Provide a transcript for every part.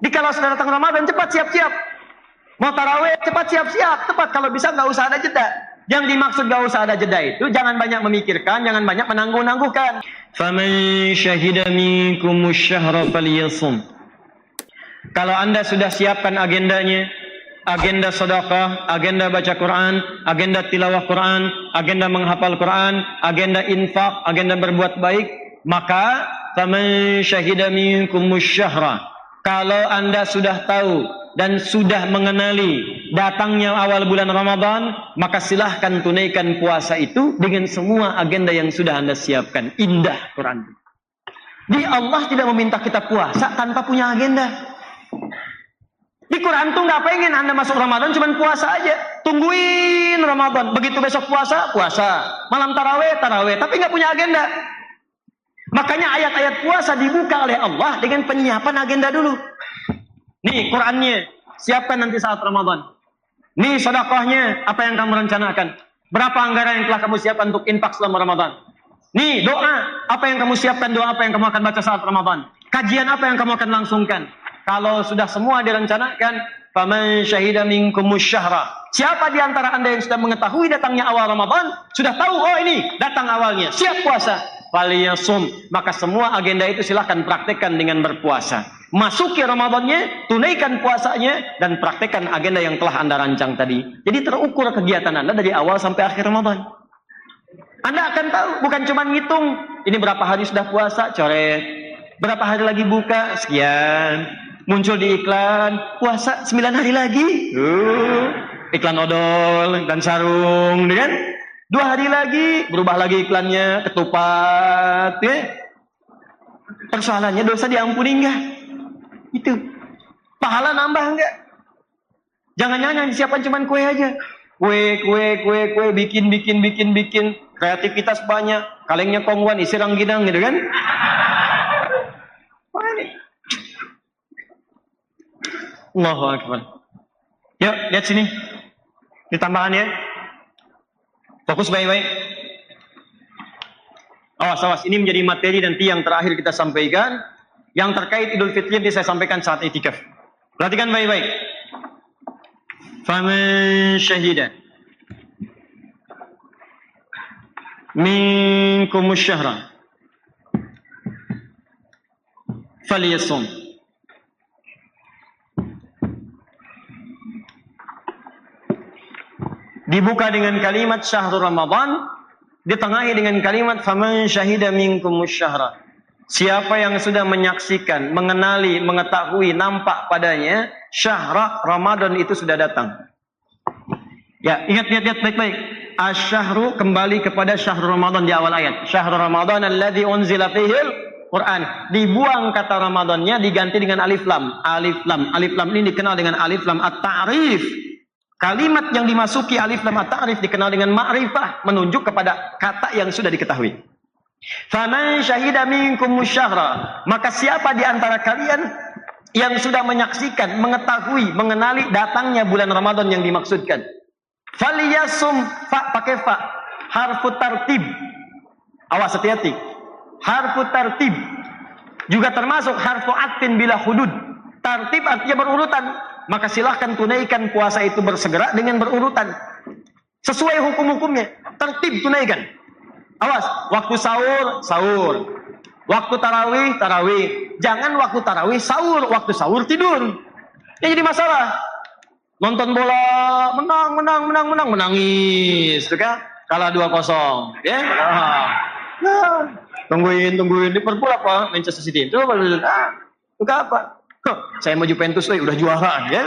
Dikala sudah datang Ramadan, cepat siap-siap. Mau tarawih, cepat siap-siap. Tepat, kalau bisa nggak usah ada jeda. Yang dimaksud nggak usah ada jeda itu, jangan banyak memikirkan, jangan banyak menangguh-nangguhkan. Faman syahida minkumus syahra falyasum. Kalau Anda sudah siapkan agendanya, agenda sedekah, agenda baca Quran, agenda tilawah Quran, agenda menghafal Quran, agenda infak, agenda berbuat baik, maka faman syahida minkumus syahra. Kalau Anda sudah tahu dan sudah mengenali datangnya awal bulan Ramadan, maka silahkan tunaikan puasa itu dengan semua agenda yang sudah Anda siapkan. Indah Quran. Di Allah tidak meminta kita puasa tanpa punya agenda. Di Quran tuh nggak pengen Anda masuk Ramadan cuma puasa aja. Tungguin Ramadan. Begitu besok puasa, puasa. Malam taraweh, taraweh. Tapi nggak punya agenda. Makanya ayat-ayat puasa dibuka oleh Allah dengan penyiapan agenda dulu. Nih Qurannya, siapkan nanti saat Ramadan. Nih sedekahnya, apa yang kamu rencanakan? Berapa anggaran yang telah kamu siapkan untuk infak selama Ramadan? Nih doa, apa yang kamu siapkan, doa apa yang kamu akan baca saat Ramadan? Kajian apa yang kamu akan langsungkan? Kalau sudah semua direncanakan, faman syahida minkumus syahra. Siapa di antara Anda yang sudah mengetahui datangnya awal Ramadan, sudah tahu, oh ini datang awalnya, siap puasa, falyasum. Maka semua agenda itu silahkan praktekkan dengan berpuasa. Masuki Ramadannya, tunaikan puasanya, dan praktekkan agenda yang telah Anda rancang tadi. Jadi terukur kegiatan Anda dari awal sampai akhir Ramadan. Anda akan tahu, bukan cuma ngitung, ini berapa hari sudah puasa, coret. Berapa hari lagi buka, sekian. Muncul di iklan, puasa 9 hari lagi. Iklan odol dan sarung, kan? 2 hari lagi, berubah lagi iklannya, ketupat. Ya? Persoalannya dosa diampuni enggak? Itu. Pahala nambah enggak? Jangan-jangan yang disiapkan cuma kue aja. Kue, bikin. Kreativitas banyak. Kalengnya kongwan, isi rangginang gitu kan? Wah ini. Allahu Akbar. Yuk, lihat sini. Ditambahan ya. Fokus baik-baik. Awas. Ini menjadi materi nanti yang terakhir kita sampaikan. Yang terkait Idul Fitri yang saya sampaikan saat itikaf. Perhatikan baik-baik. Faman syahida minkumus syahra falyasum. Dibuka dengan kalimat syahrul Ramadan, ditengahi dengan kalimat faman syahida minkumus syahra. Siapa yang sudah menyaksikan, mengenali, mengetahui, nampak padanya syahra Ramadan itu sudah datang. Ya, ingat baik-baik. Asy-syahru kembali kepada syahrul Ramadan di awal ayat. Syahrul Ramadan alladzi unzila fihil Quran. Dibuang kata Ramadannya, diganti dengan alif lam. Alif lam ini dikenal dengan alif lam at-ta'rif. Kalimat yang dimasuki alif lam at-ta'rif dikenal dengan ma'rifah, menunjuk kepada kata yang sudah diketahui. Faman syahida minkumus syahra. Maka siapa di antara kalian yang sudah menyaksikan, mengetahui, mengenali datangnya bulan Ramadan yang dimaksudkan. Falyasum, fa pakai fa. Harfu tartib. Awas hati-hati. Harfu tartib juga termasuk harfu atfin bila hudud. Tartib artinya berurutan. Maka silahkan tunaikan puasa itu bersegera dengan berurutan. Sesuai hukum-hukumnya. Tertib tunaikan. Awas, waktu sahur. Waktu tarawih. Jangan waktu tarawih sahur, waktu sahur tidur. Ini jadi masalah. Nonton bola, menang, menangis, kan? Kalah 2-0, ya. Nah, tungguin Liverpool apa? Manchester City. Itu apa? Saya mau Juventus, udah juara, ya.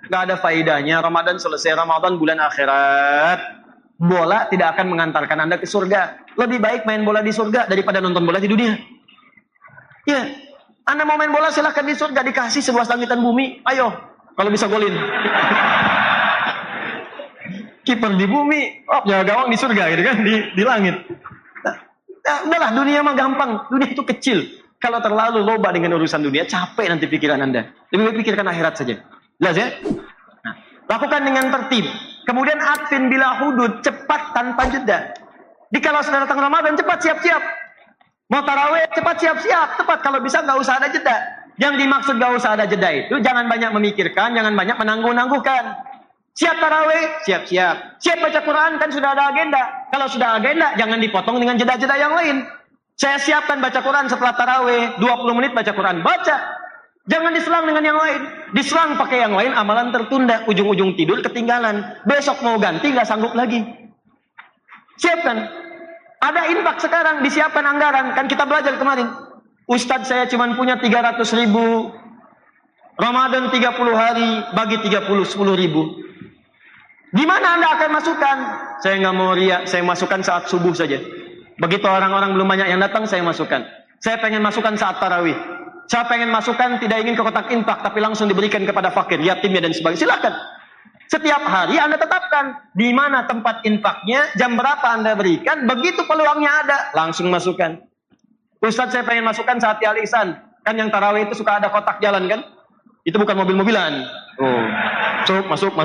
Gak ada faedahnya. Ramadan selesai, Ramadan bulan akhirat. Bola tidak akan mengantarkan Anda ke surga. Lebih baik main bola di surga daripada nonton bola di dunia. Ya, Anda mau main bola silahkan di surga, dikasih seluas langit dan bumi. Ayo, kalau bisa golin. Kiper di bumi, jaga gawang di surga gitu kan, di langit. Udahlah, dunia mah gampang. Dunia itu kecil. Kalau terlalu loba dengan urusan dunia, capek nanti pikiran Anda. Lebih baik pikirkan akhirat saja. Jelas ya? Nah, lakukan dengan tertib. Kemudian atfin bila hudud, cepat tanpa jeda. Dikala sudah datang Ramadan, cepat siap-siap. Mau tarawih, cepat siap-siap. Tepat, kalau bisa nggak usah ada jeda. Yang dimaksud gak usah ada jeda itu, jangan banyak memikirkan, jangan banyak menangguh-nangguhkan. Siap tarawih? Siap-siap. Siap baca Quran? Kan sudah ada agenda. Kalau sudah agenda, jangan dipotong dengan jeda-jeda yang lain. Saya siapkan baca Quran setelah tarawih, 20 menit baca Quran. Baca. Jangan diselang dengan yang lain. Diselang pakai yang lain, amalan tertunda. Ujung-ujung tidur ketinggalan. Besok mau ganti, gak sanggup lagi. Siapkan. Ada infak sekarang, disiapkan anggaran. Kan kita belajar kemarin. Ustadz saya cuma punya 300.000. Ramadan 30 hari, bagi 10 ribu. Di mana Anda akan masukkan? Saya nggak mau riak, saya masukkan saat subuh saja. Begitu orang-orang belum banyak yang datang, saya masukkan. Saya pengen masukkan saat tarawih. Saya pengen masukkan, tidak ingin ke kotak infak, tapi langsung diberikan kepada fakir, yatimnya dan sebagainya. Silakan. Setiap hari Anda tetapkan di mana tempat infaknya, jam berapa Anda berikan, begitu peluangnya ada, langsung masukkan. Ustadz saya pengen masukkan saat Ihsan. Kan yang tarawih itu suka ada kotak jalan kan? Itu bukan mobil-mobilan. Oh, masuk.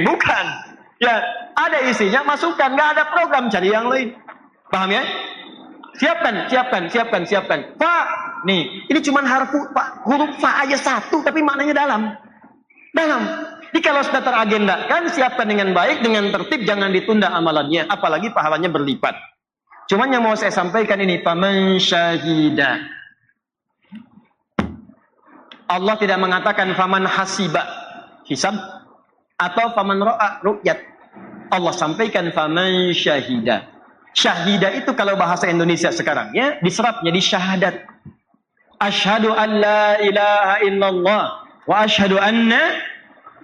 Bukan. Ya, ada isinya, masukkan. Nggak ada program, cari yang lain. Paham ya? Siapkan. Fa, nih, ini cuma huruf fa aja satu, tapi maknanya dalam. Jadi kalau sudah teragendakan, siapkan dengan baik, dengan tertib, jangan ditunda amalannya. Apalagi pahalanya berlipat. Cuman yang mau saya sampaikan ini, faman syahida. Allah tidak mengatakan faman hasiba, hisab, atau faman ro'a, ru'yat. Allah sampaikan faman syahida. Syahida itu kalau bahasa Indonesia sekarang ya, diserap jadi syahadat. Asyhadu an la ilaha illallah wa asyhadu anna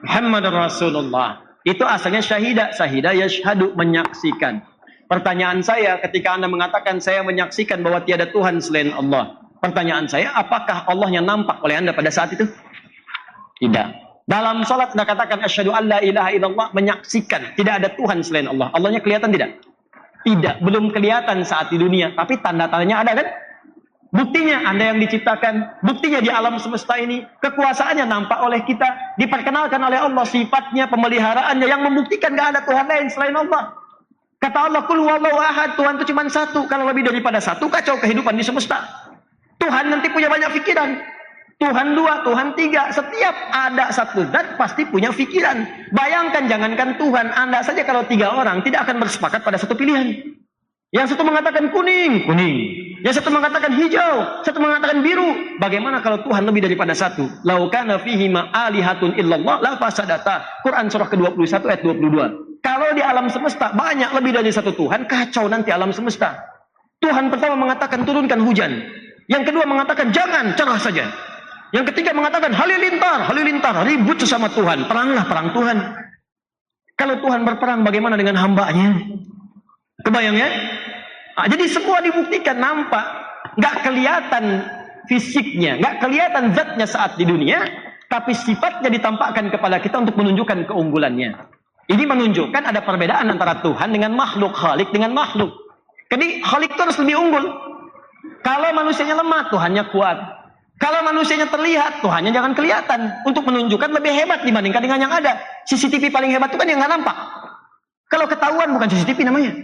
Muhammadar Rasulullah. Itu asalnya syahida. Syahida yashhadu, menyaksikan. Pertanyaan saya ketika Anda mengatakan saya menyaksikan bahwa tiada Tuhan selain Allah. Pertanyaan saya, apakah Allahnya nampak oleh Anda pada saat itu? Tidak. Dalam salat Anda katakan asyhadu an la ilaha illallah, menyaksikan tidak ada Tuhan selain Allah. Allahnya kelihatan tidak? Tidak, belum kelihatan saat di dunia, tapi tanda-tandanya ada kan? Buktinya Anda yang diciptakan, buktinya di alam semesta ini, kekuasaannya nampak oleh kita, diperkenalkan oleh Allah sifatnya, pemeliharaannya yang membuktikan gak ada Tuhan lain selain Allah. Kata Allah, qul huwallahu ahad, Tuhan itu cuma satu. Kalau lebih daripada satu, kacau kehidupan di semesta. Tuhan nanti punya banyak pikiran. Tuhan dua, Tuhan tiga. Setiap ada satu zat pasti punya pikiran. Bayangkan, jangankan Tuhan, Anda saja kalau 3 orang tidak akan bersepakat pada satu pilihan. Yang satu mengatakan kuning. Yang satu mengatakan hijau, satu mengatakan biru. Bagaimana kalau Tuhan lebih daripada satu? Lau kana fihi ma alihatun illallah la fasadata. Quran surah ke-21 ayat 22. Kalau di alam semesta banyak lebih dari satu Tuhan, kacau nanti alam semesta. Tuhan pertama mengatakan turunkan hujan. Yang kedua mengatakan jangan, cerah saja. Yang ketiga mengatakan halilintar, ribut sesama Tuhan. Peranglah, perang Tuhan. Kalau Tuhan berperang, bagaimana dengan hambanya? Kebayang ya? Nah, jadi semua dibuktikan, nampak. Nggak kelihatan fisiknya, nggak kelihatan zatnya saat di dunia, tapi sifatnya ditampakkan kepada kita untuk menunjukkan keunggulannya. Ini menunjukkan ada perbedaan antara Tuhan dengan makhluk, Khalik dengan makhluk. Jadi Khalik itu harus lebih unggul. Kalau manusianya lemah, Tuhannya kuat. Kalau manusianya terlihat, Tuhannya jangan kelihatan. Untuk menunjukkan lebih hebat dibandingkan dengan yang ada. CCTV paling hebat itu kan yang nggak nampak. Kalau ketahuan bukan CCTV namanya.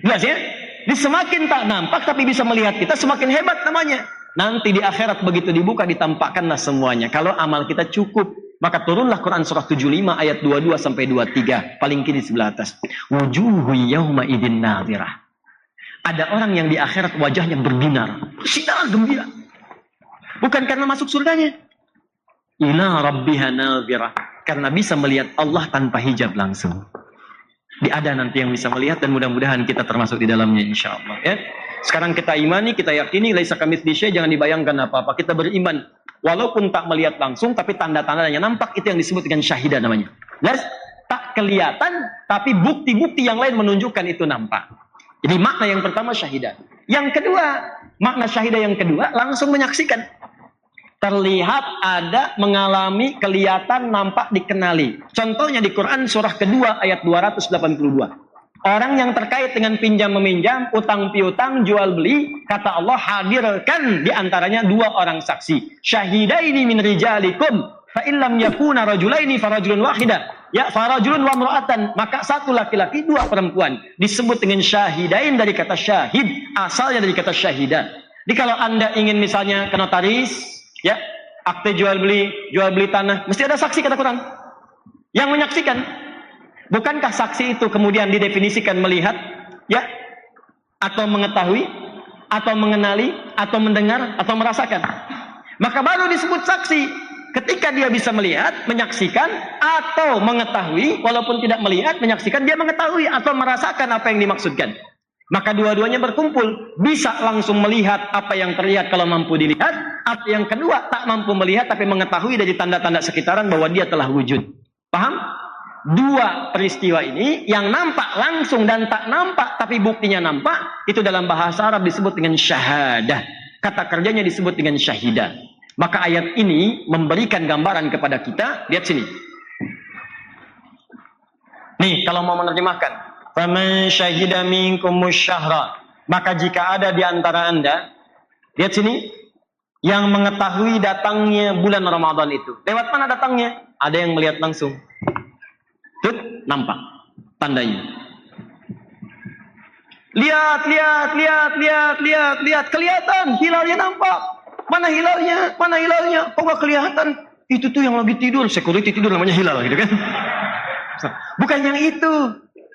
Jelas ya? Jadi semakin tak nampak tapi bisa melihat kita, semakin hebat namanya. Nanti di akhirat begitu dibuka, ditampakkanlah semuanya. Kalau amal kita cukup, maka turunlah Quran surah 75 ayat 22 sampai 23, paling kiri sebelah atas. Wujuhu yauma idzin nadhirah. Ada orang yang di akhirat wajahnya berbinar, bersinar gembira. Bukan karena masuk surganya. Ila rabbiha nadhirah. Karena bisa melihat Allah tanpa hijab langsung. Ada nanti yang bisa melihat dan mudah-mudahan kita termasuk di dalamnya insyaallah ya. Sekarang kita imani, kita yakini laisa kamitsli syai', jangan dibayangkan apa-apa. Kita beriman walaupun tak melihat langsung tapi tanda-tandanya nampak, itu yang disebut dengan syahidah namanya. Jelas? Tak kelihatan tapi bukti-bukti yang lain menunjukkan itu nampak. Jadi makna yang pertama syahidah. Yang kedua, makna syahidah yang kedua langsung menyaksikan. Terlihat, ada, mengalami, kelihatan, nampak, dikenali. Contohnya di Quran surah kedua ayat 282. Orang yang terkait dengan pinjam meminjam, utang piutang, jual beli, kata Allah hadirkan di antaranya 2 orang saksi. Syahidaini min rijalikum fa illam yakuna rajulaini farajulun wahidah. Ya farajulun wa imra'atan, maka 1 laki-laki 2 perempuan. Disebut dengan syahidain dari kata syahid, asalnya dari kata syahidah. Jadi kalau Anda ingin misalnya ke notaris, ya, akte jual beli tanah, mesti ada saksi kata Quran yang menyaksikan. Bukankah saksi itu kemudian didefinisikan melihat, ya, atau mengetahui, atau mengenali, atau mendengar, atau merasakan? Maka baru disebut saksi ketika dia bisa melihat, menyaksikan, atau mengetahui. Walaupun tidak melihat, menyaksikan, dia mengetahui atau merasakan apa yang dimaksudkan. Maka dua-duanya berkumpul. Bisa langsung melihat apa yang terlihat kalau mampu dilihat, atau yang kedua tak mampu melihat tapi mengetahui dari tanda-tanda sekitaran bahwa dia telah wujud. Paham? Dua peristiwa ini yang nampak langsung dan tak nampak tapi buktinya nampak, itu dalam bahasa Arab disebut dengan syahadah. Kata kerjanya disebut dengan syahidah. Maka ayat ini memberikan gambaran kepada kita. Lihat sini. Nih, kalau mau menerjemahkan, faman syahida minkumus syahra, maka jika ada di antara Anda, lihat sini, yang mengetahui datangnya bulan Ramadan itu. Lewat mana datangnya? Ada yang melihat langsung. Tut, nampak tandanya. Lihat, kelihatan, hilalnya nampak. Mana hilalnya? Mana hilalnya? Kok gak kelihatan? Itu tuh yang lagi tidur, security tidur namanya hilal, gitu kan? Bukan yang itu,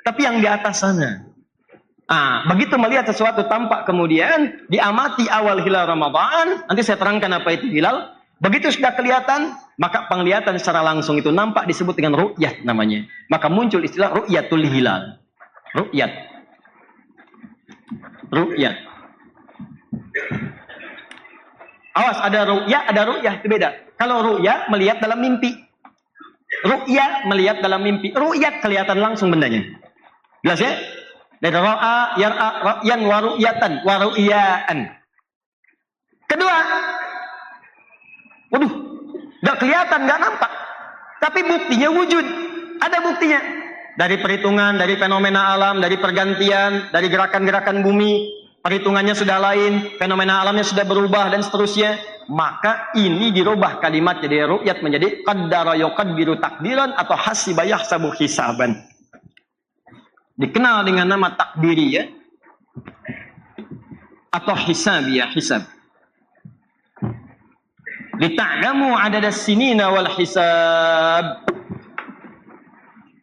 tapi yang di atas sana. Begitu melihat sesuatu tampak kemudian diamati awal hilal Ramadan, nanti saya terangkan apa itu hilal. Begitu sudah kelihatan, maka penglihatan secara langsung itu nampak disebut dengan ru'yat namanya. Maka muncul istilah ru'yatul hilal. Ru'yat. Awas, ada ru'yah, itu beda. Kalau ru'yah melihat dalam mimpi. Ru'yah melihat dalam mimpi. Ru'yat kelihatan langsung bendanya. Jelas ya? Dari ra'a, yar'a, ra'yan, wa ru'yatan, wa ru'yaan. Kedua, waduh, gak kelihatan, gak nampak. Tapi buktinya wujud. Ada buktinya. Dari perhitungan, dari fenomena alam, dari pergantian, dari gerakan-gerakan bumi. Perhitungannya sudah lain, fenomena alamnya sudah berubah dan seterusnya. Maka ini dirubah kalimat jadi ru'yat menjadi qaddara yuqaddiru takdiran atau hasiba yahsabu hisaban. Dikenal dengan nama takdiriyah atau hisabiyah, hisab. Lita'lamu adadas sinina wal hisab.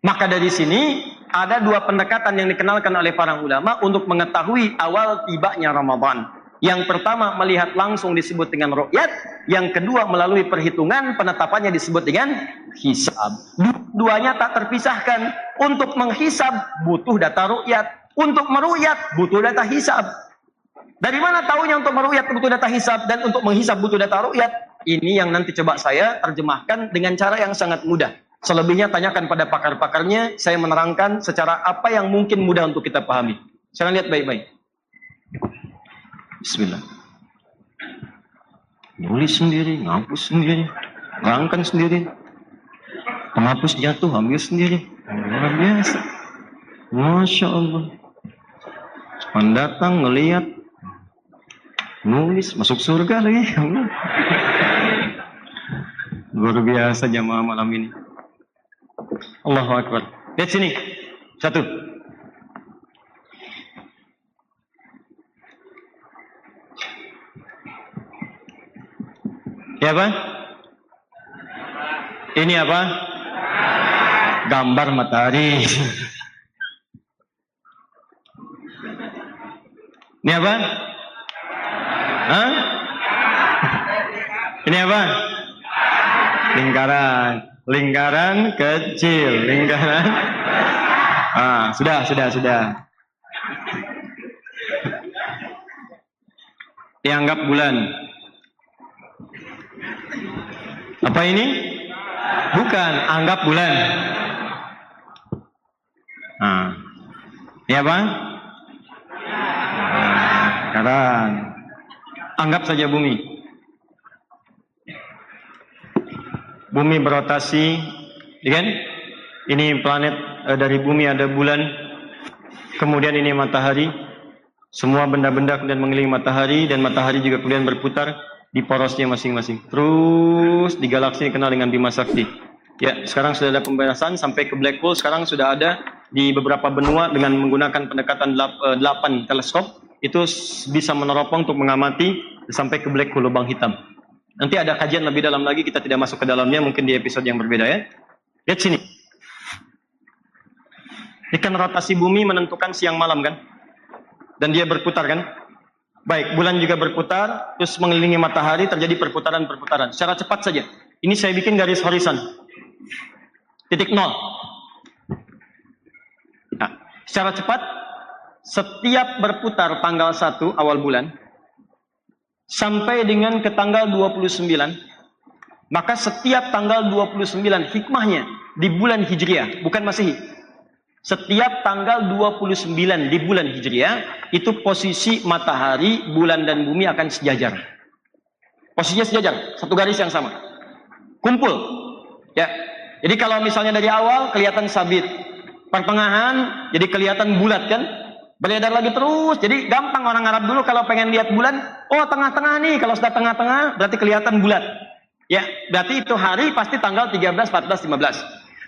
Maka dari sini ada dua pendekatan yang dikenalkan oleh para ulama untuk mengetahui awal tibanya Ramadan. Yang pertama melihat langsung disebut dengan ru'yat, yang kedua melalui perhitungan penetapannya disebut dengan hisab. Duanya tak terpisahkan. Untuk menghisab butuh data ru'yat, untuk meru'yat butuh data hisab. Dari mana tahunya untuk meru'yat butuh data hisab dan untuk menghisab butuh data ru'yat? Ini yang nanti coba saya terjemahkan dengan cara yang sangat mudah. Selebihnya tanyakan pada pakar-pakarnya, saya menerangkan secara apa yang mungkin mudah untuk kita pahami. Sekarang lihat baik-baik. Bismillah. Nulis sendiri, ngapus sendiri, rangkan sendiri. Penghapus jatuh, ambil sendiri. Luar biasa. Masya Allah. Pendatang ngelihat, nulis, masuk surga lagi. Luar biasa jamaah malam ini. Allahu Akbar. Lihat sini. Satu. Ya apa? Ini apa? Gambar matahari. Ini apa? Hah? Ini apa? Lingkaran kecil, lingkaran. Sudah. Dianggap bulan. Apa ini? Bukan, anggap bulan. Ini apa? Lingkaran. Anggap saja bumi. Bumi berotasi, ya kan? Ini planet, dari bumi ada bulan, kemudian ini matahari. Semua benda-benda kemudian mengelilingi matahari, dan matahari juga kemudian berputar di porosnya masing-masing. Terus di galaksi dikenal dengan Bima Sakti. Ya, sekarang sudah ada pembahasan sampai ke black hole. Sekarang sudah ada di beberapa benua dengan menggunakan pendekatan 8 teleskop. itu bisa meneropong untuk mengamati sampai ke black hole, lubang hitam. Nanti ada kajian lebih dalam lagi, kita tidak masuk ke dalamnya, mungkin di episode yang berbeda ya. Lihat sini. Ini kan rotasi bumi menentukan siang malam kan? Dan dia berputar kan? Baik, bulan juga berputar, terus mengelilingi matahari, terjadi perputaran-perputaran. Secara cepat saja. Ini saya bikin garis horizon. Titik nol. Nah, secara cepat, setiap berputar tanggal 1 awal bulan, sampai dengan ke tanggal 29, maka setiap tanggal 29 hikmahnya di bulan Hijriah, bukan Masehi. Setiap tanggal 29 di bulan Hijriah, itu posisi matahari, bulan dan bumi akan sejajar. Posisinya sejajar, satu garis yang sama. Kumpul. Ya. Jadi kalau misalnya dari awal kelihatan sabit, pertengahan jadi kelihatan bulat kan? Beredar lagi terus. Jadi gampang orang Arab dulu kalau pengen lihat bulan, oh tengah-tengah nih. Kalau sudah tengah-tengah berarti kelihatan bulat. Ya, berarti itu hari pasti tanggal 13, 14, 15.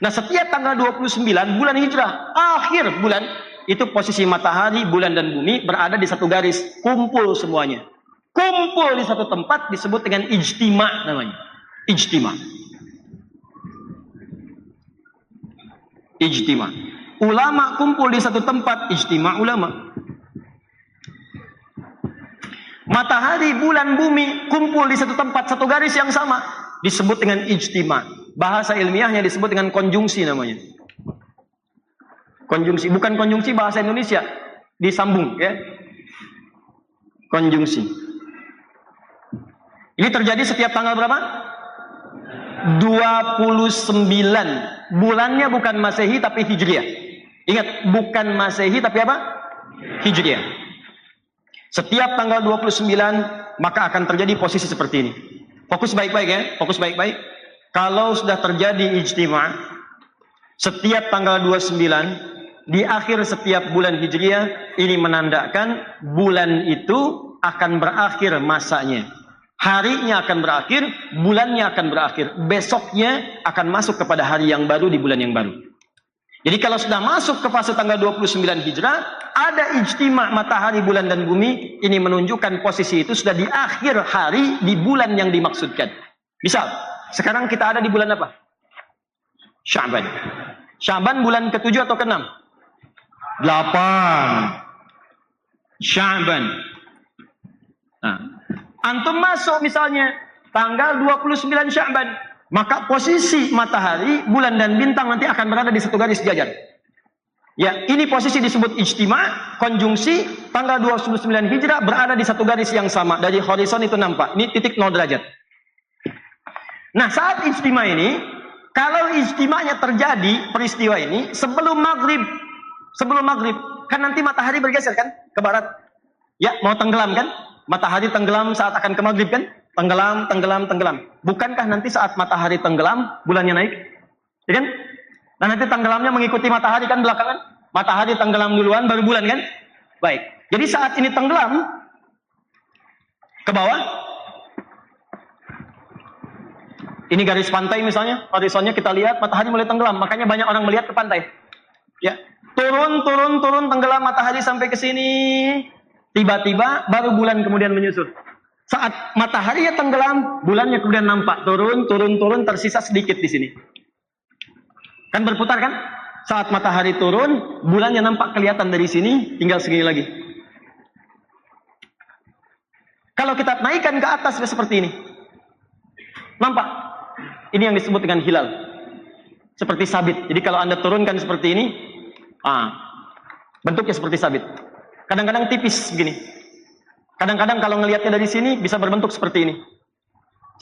Nah, setiap tanggal 29 bulan Hijrah, akhir bulan, itu posisi matahari, bulan dan bumi berada di satu garis, kumpul semuanya. Kumpul di satu tempat disebut dengan ijtima namanya. Ijtima. Ijtima. Ulama kumpul di satu tempat, ijtima ulama. Matahari, bulan, bumi kumpul di satu tempat, satu garis yang sama, disebut dengan ijtima. Bahasa ilmiahnya disebut dengan konjungsi namanya. Konjungsi, bukan konjungsi bahasa Indonesia, disambung ya. Konjungsi. Ini terjadi setiap tanggal berapa? 29. Bulannya bukan Masehi tapi Hijriah. Ingat, bukan Masehi tapi apa? Hijriah. Setiap tanggal 29 maka akan terjadi posisi seperti ini. Fokus baik-baik ya, fokus baik-baik. Kalau sudah terjadi ijtima, setiap tanggal 29 di akhir setiap bulan Hijriah, ini menandakan bulan itu akan berakhir masanya. Harinya akan berakhir, bulannya akan berakhir. Besoknya akan masuk kepada hari yang baru di bulan yang baru. Jadi kalau sudah masuk ke fase tanggal 29 Hijrah, ada ijtima matahari, bulan dan bumi, ini menunjukkan posisi itu sudah di akhir hari di bulan yang dimaksudkan. Misal, sekarang kita ada di bulan apa? Sya'ban. Sya'ban bulan ke-7 atau ke-6? 8. Sya'ban. Nah, antum masuk misalnya tanggal 29 Sya'ban, maka posisi matahari, bulan dan bintang nanti akan berada di satu garis sejajar. Ya, ini posisi disebut ijtima, konjungsi, tanggal 29 Hijrah berada di satu garis yang sama. Dari horizon itu nampak, ini titik 0 derajat. Nah, saat ijtima ini, kalau ijtimanya terjadi, peristiwa ini, sebelum maghrib, kan nanti matahari bergeser kan, ke barat. Ya, mau tenggelam kan? Matahari tenggelam saat akan ke maghrib kan? Tenggelam. Bukankah nanti saat matahari tenggelam, bulannya naik? Ya kan? Nah, nanti tenggelamnya mengikuti matahari kan belakangan? Matahari tenggelam duluan, baru bulan kan? Baik. Jadi saat ini tenggelam, ke bawah. Ini garis pantai misalnya, horizonnya kita lihat, matahari mulai tenggelam. Makanya banyak orang melihat ke pantai. Ya, turun, tenggelam matahari sampai ke sini. Tiba-tiba baru bulan kemudian menyusul. Saat matahari ya tenggelam, bulannya kemudian nampak turun, tersisa sedikit di sini. Kan berputar kan? Saat matahari turun, bulannya nampak kelihatan dari sini, tinggal segini lagi. Kalau kita naikkan ke atas seperti ini, nampak? Ini yang disebut dengan hilal. Seperti sabit. Jadi kalau Anda turunkan seperti ini, bentuknya seperti sabit. Kadang-kadang tipis begini. Kadang-kadang kalau ngelihatnya dari sini bisa berbentuk seperti ini.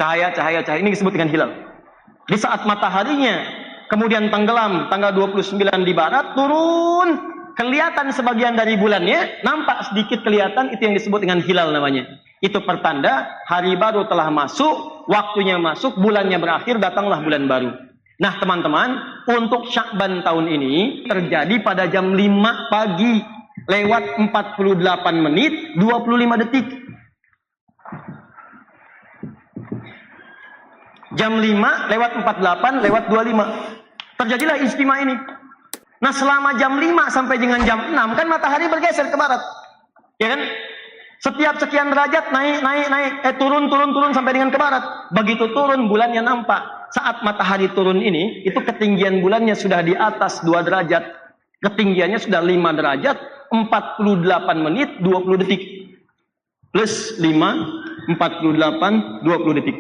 Cahaya. Ini disebut dengan hilal. Di saat mataharinya kemudian tenggelam tanggal 29 di barat, turun, kelihatan sebagian dari bulannya, nampak sedikit kelihatan, itu yang disebut dengan hilal namanya. Itu pertanda hari baru telah masuk, waktunya masuk, bulannya berakhir, datanglah bulan baru. Nah teman-teman, untuk Sya'ban tahun ini terjadi pada jam 5 pagi. Lewat 48 menit 25 detik. Jam 5 lewat 48 lewat 25. Terjadilah ijtima ini. Nah selama jam 5 sampai dengan jam 6 kan matahari bergeser ke barat. Ya kan? Setiap sekian derajat naik, turun sampai dengan ke barat. Begitu turun bulannya nampak. Saat matahari turun ini, itu ketinggian bulannya sudah di atas 2 derajat. Ketinggiannya sudah 5 derajat, 48 menit, 20 detik. Plus 5, 48, 20 detik.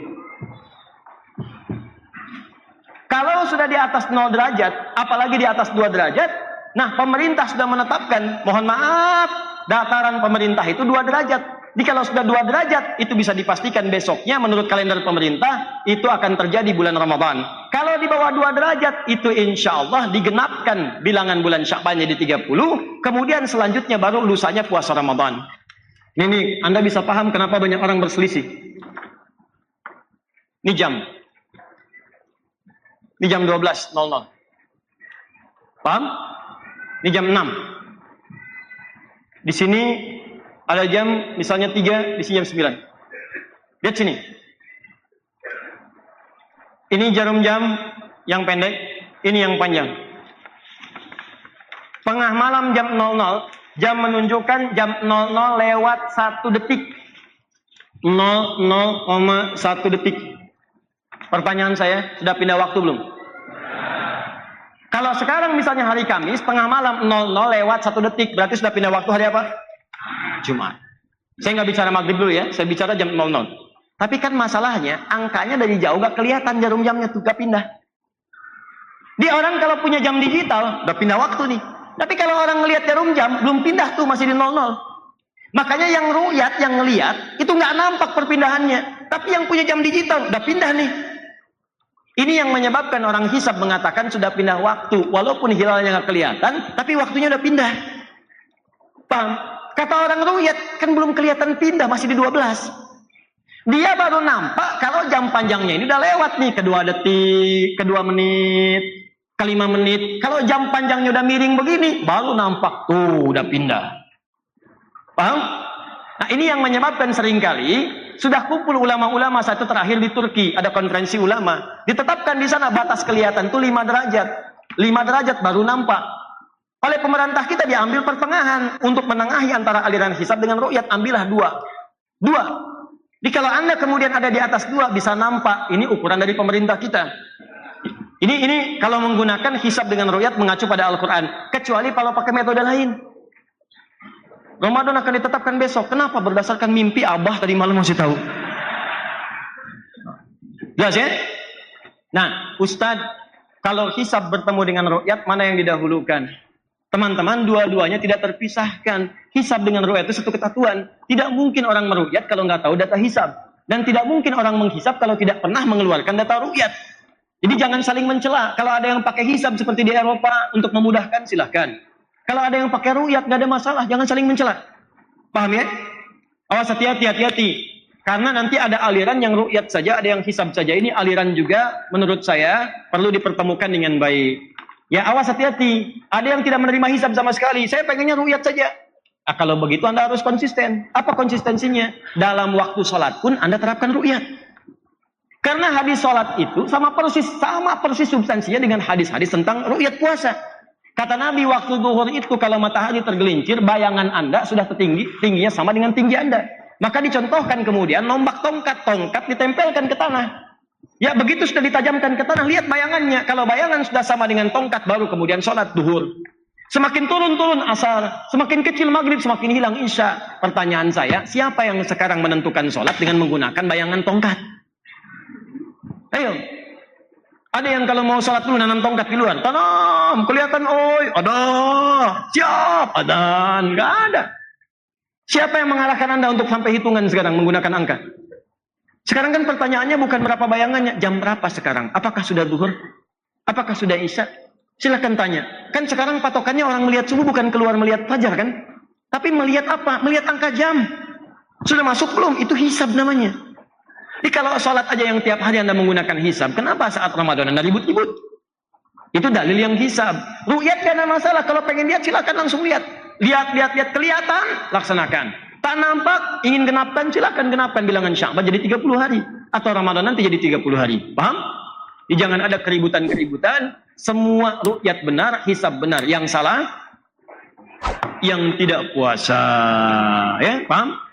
Kalau sudah di atas 0 derajat, apalagi di atas 2 derajat, nah pemerintah sudah menetapkan, mohon maaf, dataran pemerintah itu 2 derajat. Jadi kalau sudah 2 derajat, itu bisa dipastikan besoknya menurut kalender pemerintah, itu akan terjadi bulan Ramadan. Kalau di bawah 2 derajat, itu insya Allah digenapkan bilangan bulan Sya'bannya di 30, kemudian selanjutnya baru lusanya puasa Ramadan. Ini Anda bisa paham kenapa banyak orang berselisih. Ini jam. Ini jam 12.00. Paham? Ini jam 6. Di sini ada jam misalnya 3, di sini jam 9. Lihat sini. Ini jarum jam yang pendek, ini yang panjang. Tengah malam jam 00, jam menunjukkan jam 00 lewat 1 detik. 00,1 detik. Pertanyaan saya, sudah pindah waktu belum? Kalau sekarang misalnya hari Kamis, tengah malam 00 lewat 1 detik, berarti sudah pindah waktu hari apa? Jumat. Saya nggak bicara maghrib dulu ya, saya bicara jam 00. Tapi kan masalahnya, angkanya dari jauh gak kelihatan jarum jamnya tuh, gak pindah. Di orang kalau punya jam digital, udah pindah waktu nih. Tapi kalau orang ngelihat jarum jam, belum pindah tuh, masih di 00. Makanya yang ru'yat, yang ngelihat, itu nggak nampak perpindahannya. Tapi yang punya jam digital, udah pindah nih. Ini yang menyebabkan orang hisab mengatakan sudah pindah waktu. Walaupun hilalnya nggak kelihatan, tapi waktunya udah pindah. Paham? Kata orang ru'yat, kan belum kelihatan pindah, masih di 12. Dia baru nampak kalau jam panjangnya ini udah lewat nih. Ke 2 detik, ke 2 menit, ke 5 menit. Kalau jam panjangnya udah miring begini, baru nampak. Tuh, udah pindah. Paham? Nah, ini yang menyebabkan seringkali sudah kumpul ulama-ulama satu terakhir di Turki, ada konferensi ulama. Ditetapkan di sana batas kelihatan itu 5 derajat. 5 derajat baru nampak. Oleh pemerintah kita diambil pertengahan untuk menengahi antara aliran hisab dengan ru'yat, ambillah 2. Jadi kalau Anda kemudian ada di atas 2 bisa nampak, ini ukuran dari pemerintah kita. Ini kalau menggunakan hisab dengan ru'yat mengacu pada Al-Qur'an, kecuali kalau pakai metode lain. Ramadan akan ditetapkan besok. Kenapa? Berdasarkan mimpi Abah tadi malam masih tahu. Jelas ya? Nah, Ustadz, kalau hisab bertemu dengan ru'yat, mana yang didahulukan? Teman-teman, dua-duanya tidak terpisahkan. Hisab dengan ru'yat itu satu kesatuan. Tidak mungkin orang meru'yat kalau nggak tahu data hisab. Dan tidak mungkin orang menghisab kalau tidak pernah mengeluarkan data ru'yat. Jadi jangan saling mencela. Kalau ada yang pakai hisab seperti di Eropa untuk memudahkan, silahkan. Kalau ada yang pakai ru'yat, nggak ada masalah. Jangan saling mencela. Paham ya? Awas, hati-hati. Karena nanti ada aliran yang ru'yat saja, ada yang hisab saja. Ini aliran juga menurut saya perlu dipertemukan dengan baik. Ya, awas, hati-hati. Ada yang tidak menerima hisab sama sekali. Saya pengennya ru'yat saja. Nah, kalau begitu Anda harus konsisten. Apa konsistensinya? Dalam waktu sholat pun Anda terapkan ru'yat. Karena hadis sholat itu sama persis substansinya dengan hadis-hadis tentang ru'yat puasa. Kata Nabi, waktu zuhur itu kalau matahari tergelincir, bayangan Anda sudah tingginya sama dengan tinggi Anda. Maka dicontohkan kemudian nombak tongkat ditempelkan ke tanah. Ya, begitu sudah ditajamkan ke tanah, lihat bayangannya. Kalau bayangan sudah sama dengan tongkat, baru kemudian sholat zuhur. Semakin turun asar, semakin kecil maghrib, semakin hilang isya. Pertanyaan saya, siapa yang sekarang menentukan sholat dengan menggunakan bayangan tongkat? Ayo. Ada yang kalau mau sholat dulu nanam tongkat di luar. Tanam, kelihatan, oi, ada. Siap, ada. Nggak ada. Siapa yang mengarahkan Anda untuk sampai hitungan sekarang menggunakan angka? Sekarang kan pertanyaannya bukan berapa bayangannya. Jam berapa sekarang? Apakah sudah zuhur? Apakah sudah isya? Silakan tanya. Kan sekarang patokannya orang melihat subuh bukan keluar melihat fajar kan? Tapi melihat apa? Melihat angka jam. Sudah masuk belum? Itu hisab namanya. Jadi kalau sholat aja yang tiap hari Anda menggunakan hisab, kenapa saat Ramadan Anda ribut-ribut? Itu dalil yang hisab. Ru'yat gak ada masalah. Kalau pengen lihat silakan langsung lihat. Lihat, kelihatan, laksanakan. Tak nampak, ingin genapkan, silakan genapkan bilangan Sya'ban jadi 30 hari. Atau Ramadan nanti jadi 30 hari. Paham? Jadi jangan ada keributan-keributan. Semua ru'yat benar, hisab benar. Yang salah yang tidak puasa. Ya, paham?